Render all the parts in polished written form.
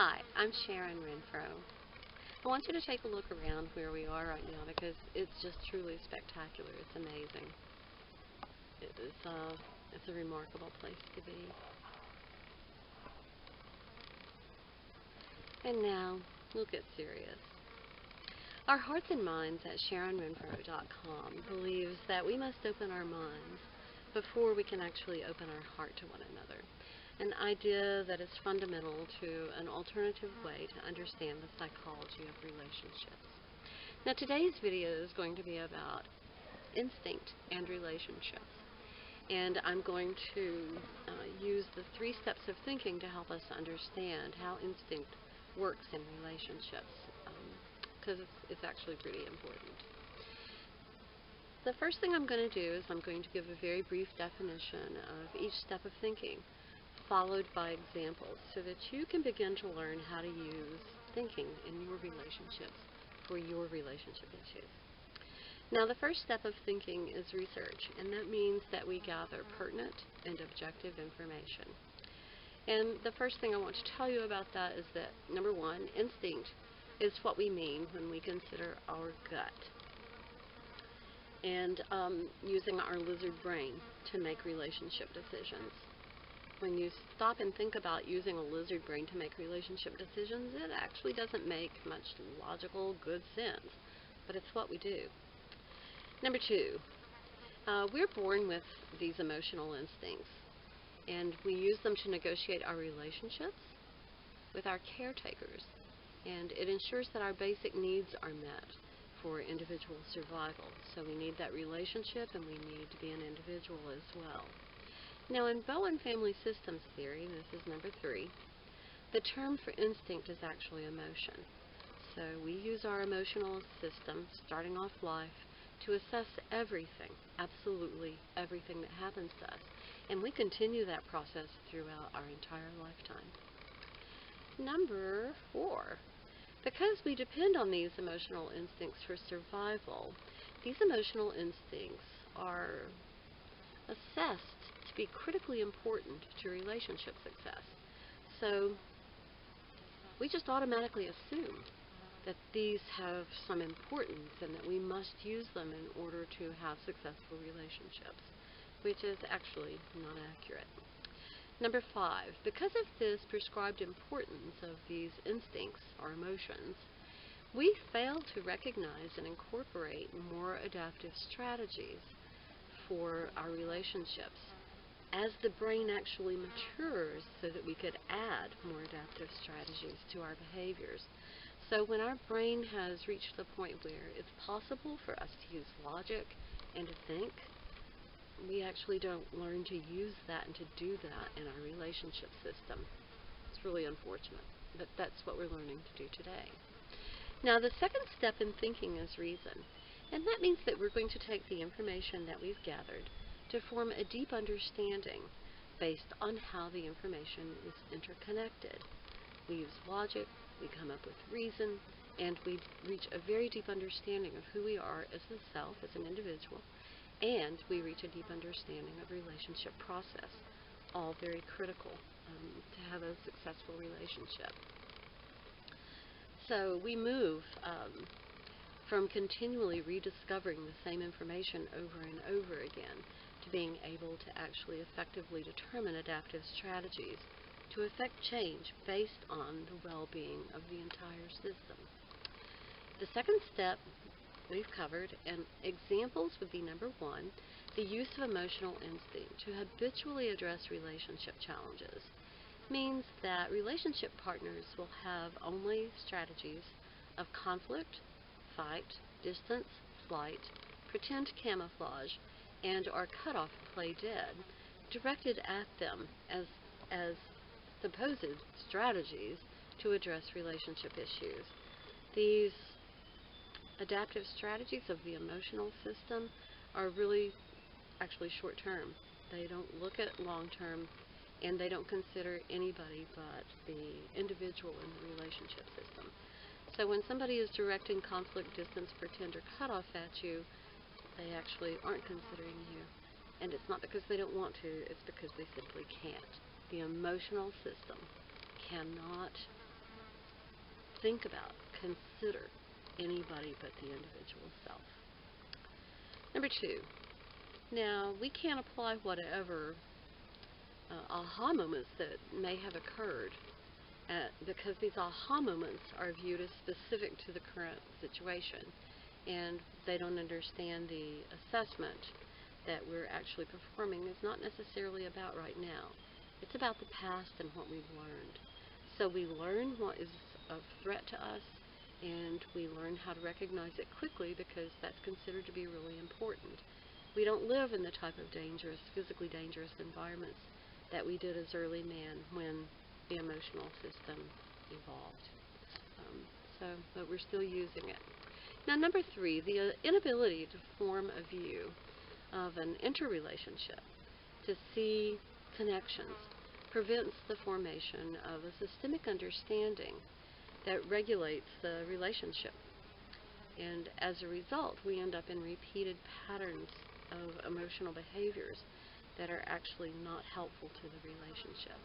Hi, I'm Sharon Renfro. I want you to take a look around where we are right now because it's just truly spectacular. It's amazing. It is, it's a remarkable place to be. And now, we'll get serious. Our hearts and minds at SharonRenfro.com believes that we must open our minds before we can actually open our heart to one another. An idea that is fundamental to an alternative way to understand the psychology of relationships. Now today's video is going to be about instinct and relationships. And I'm going to use the 3 steps of thinking to help us understand how instinct works in relationships, because it's actually pretty important. The first thing I'm going to do is I'm going to give a very brief definition of each step of thinking, followed by examples, so that you can begin to learn how to use thinking in your relationships for your relationship issues. Now, the first step of thinking is research, and that means that we gather pertinent and objective information. And the first thing I want to tell you about that is that, number 1, instinct is what we mean when we consider our gut and using our lizard brain to make relationship decisions. When you stop and think about using a lizard brain to make relationship decisions, it actually doesn't make much logical, good sense, but it's what we do. Number 2, we're born with these emotional instincts, and we use them to negotiate our relationships with our caretakers, and it ensures that our basic needs are met for individual survival. So we need that relationship, and we need to be an individual as well. Now, in Bowen Family Systems Theory, this is number 3, the term for instinct is actually emotion. So we use our emotional system, starting off life, to assess everything, absolutely everything that happens to us. And we continue that process throughout our entire lifetime. Number 4, because we depend on these emotional instincts for survival, these emotional instincts are assessed to be critically important to relationship success. So we just automatically assume that these have some importance and that we must use them in order to have successful relationships, which is actually not accurate. Number 5, because of this prescribed importance of these instincts or emotions, we fail to recognize and incorporate more adaptive strategies for our relationships as the brain actually matures so that we could add more adaptive strategies to our behaviors. So when our brain has reached the point where it's possible for us to use logic and to think, we actually don't learn to use that and to do that in our relationship system. It's really unfortunate, but that's what we're learning to do today. Now, the second step in thinking is reason, and that means that we're going to take the information that we've gathered to form a deep understanding based on how the information is interconnected. We use logic, we come up with reason, and we reach a very deep understanding of who we are as a self, as an individual, and we reach a deep understanding of relationship process, all very critical to have a successful relationship. So we move from continually rediscovering the same information over and over again to being able to actually effectively determine adaptive strategies to effect change based on the well-being of the entire system. The second step we've covered, and examples would be number 1, the use of emotional instinct to habitually address relationship challenges. Means that relationship partners will have only strategies of conflict, fight, distance, flight, pretend camouflage, and or cut off, play dead, directed at them as supposed strategies to address relationship issues. These adaptive strategies of the emotional system are really actually short-term. They don't look at long-term, and they don't consider anybody but the individual in the relationship system. So when somebody is directing conflict, distance, pretend, or cutoff at you, they actually aren't considering you. And it's not because they don't want to, it's because they simply can't. The emotional system cannot think about, consider anybody but the individual self. Number 2, now we can't apply whatever aha moments that may have occurred because these aha moments are viewed as specific to the current situation, and they don't understand the assessment that we're actually performing is not necessarily about right now. It's about the past and what we've learned. So we learn what is of threat to us, and we learn how to recognize it quickly because that's considered to be really important. We don't live in the type of physically dangerous environments that we did as early man when the emotional system evolved. But we're still using it. Now, number 3, the inability to form a view of an interrelationship, to see connections, prevents the formation of a systemic understanding that regulates the relationship. And as a result, we end up in repeated patterns of emotional behaviors that are actually not helpful to the relationship.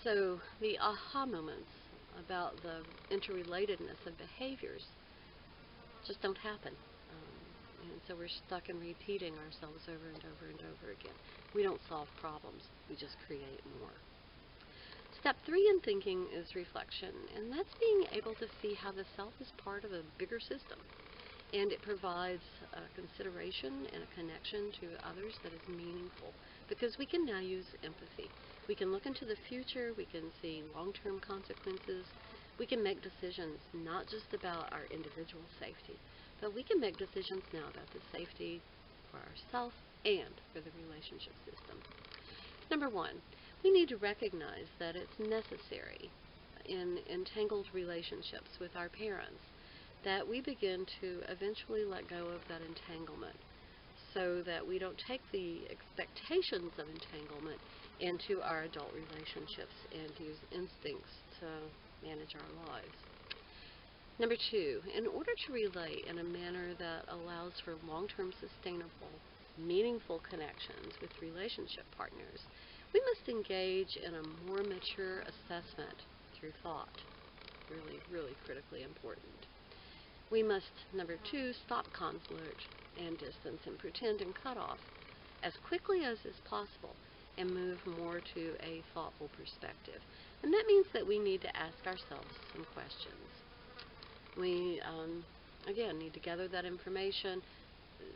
So the aha moments about the interrelatedness of behaviors just don't happen. And so we're stuck in repeating ourselves over and over and over again. We don't solve problems, we just create more. Step 3 in thinking is reflection, and that's being able to see how the self is part of a bigger system. And it provides a consideration and a connection to others that is meaningful, because we can now use empathy. We can look into the future, we can see long-term consequences, we can make decisions not just about our individual safety, but we can make decisions now about the safety for ourselves and for the relationship system. Number 1, we need to recognize that it's necessary in entangled relationships with our parents that we begin to eventually let go of that entanglement so that we don't take the expectations of entanglement into our adult relationships and use instincts to manage our lives. Number 2, in order to relate in a manner that allows for long-term sustainable, meaningful connections with relationship partners, we must engage in a more mature assessment through thought. Really, really critically important. We must, number 2, stop conflict and distance and pretend and cut off as quickly as is possible and move more to a thoughtful perspective. And that means that we need to ask ourselves some questions. We, again, need to gather that information,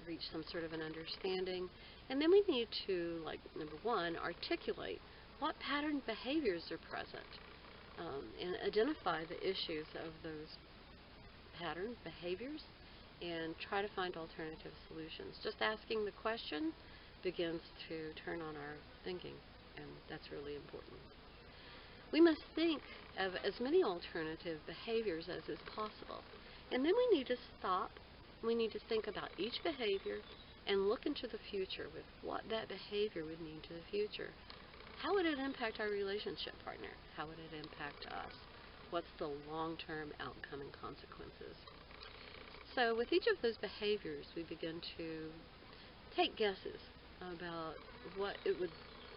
reach some sort of an understanding, and then we need to, like, number 1, articulate what patterned behaviors are present and identify the issues of those pattern behaviors and try to find alternative solutions. Just asking the question begins to turn on our thinking, and that's really important. We must think of as many alternative behaviors as is possible, and then we need to stop. We need to think about each behavior and look into the future with what that behavior would mean to the future. How would it impact our relationship partner? How would it impact us? What's the long-term outcome and consequences? So with each of those behaviors, we begin to take guesses about what it would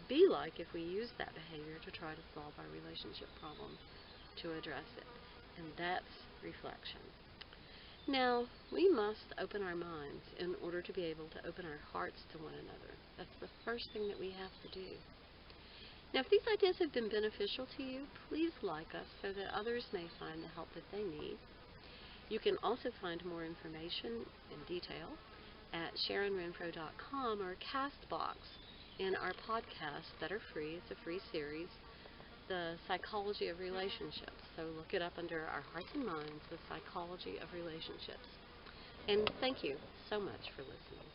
be like if we used that behavior to try to solve our relationship problem, to address it. And that's reflection. Now, we must open our minds in order to be able to open our hearts to one another. That's the first thing that we have to do. Now, if these ideas have been beneficial to you, please like us so that others may find the help that they need. You can also find more information in detail at SharonRenfro.com or CastBox in our podcasts that are free. It's a free series, The Psychology of Relationships. So look it up under our Hearts and Minds, The Psychology of Relationships. And thank you so much for listening.